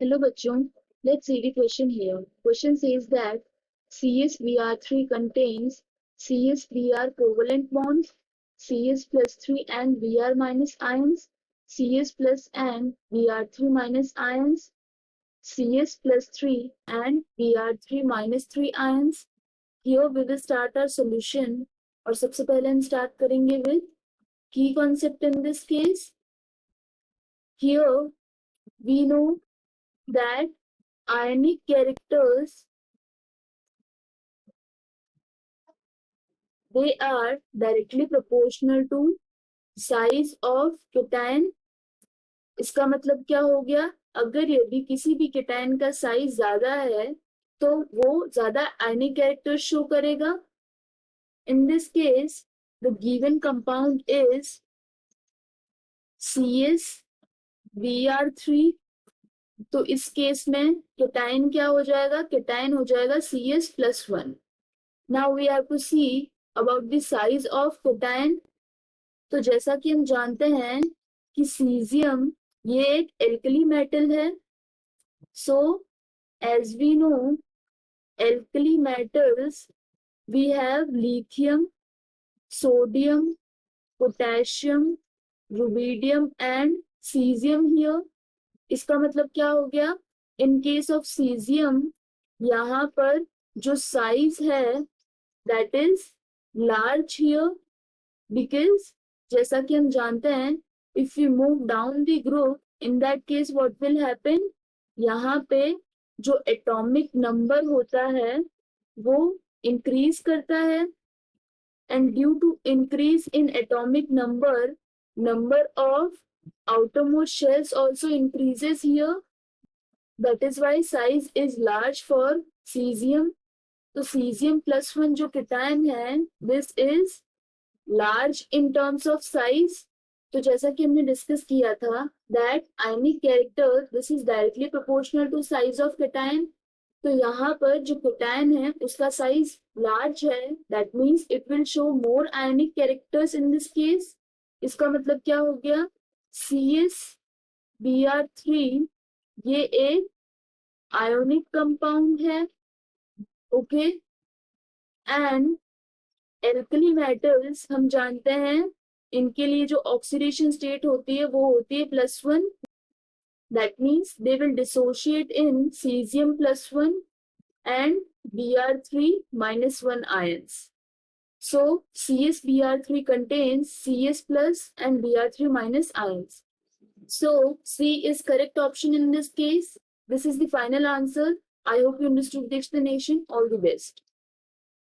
Hello bachon, let's read the question here. Question says that CsBr3 contains CsBr covalent bonds, Cs plus 3 and Br minus ions, Cs plus and Br3 minus ions, Cs plus 3 and Br3 minus 3 ions. Here we will start our solution और सबसे पहले हम start करेंगे with key concept in this case. Here we know that ionic characters, they are directly proportional to size of cation. इसका मतलब क्या हो गया, अगर यदि किसी भी cation का साइज ज्यादा है तो वो ज्यादा आयनिक कैरेक्टर शो करेगा. In this case the given compound is CsBr3. तो इस केस में cation क्या हो जाएगा, cation हो जाएगा Cs plus 1. Now we have to see about the size of cation. तो जैसा कि हम जानते हैं कि सीजियम ये एक एल्कली मेटल है. So as we know alkali metals we have lithium, sodium, potassium, rubidium and caesium here. इसका मतलब क्या हो गया, इन केस ऑफ सीजियम यहाँ पर जो साइज है that is large here, because जैसा कि हम जानते हैं if you move down the group in that case what will happen, यहाँ पे जो एटॉमिक नंबर होता है वो इंक्रीज करता है and due to increase in atomic number of outermost shells also increases here. That is why size is large for cesium. तो cesium plus 1 जो cation है this is large in terms of size. तो जैसा कि हमने discuss किया था that ionic character this is directly proportional to size of cation. तो यहाँ पर जो cation है उसका साइज लार्ज है, that means it will show more ionic characters in this case. इसका मतलब क्या हो गया, CsBr3 ये एक आयोनिक कंपाउंड है. ओके, एंड एल्कली मेटल्स हम जानते हैं इनके लिए जो ऑक्सीडेशन स्टेट होती है वो होती है +1. That means they will dissociate in caesium +1 and Br3 -1 ions. So CsBr3 contains Cs plus and Br3 minus ions. So C is correct option in this case. This is the final answer. I hope you understood the explanation. All the best.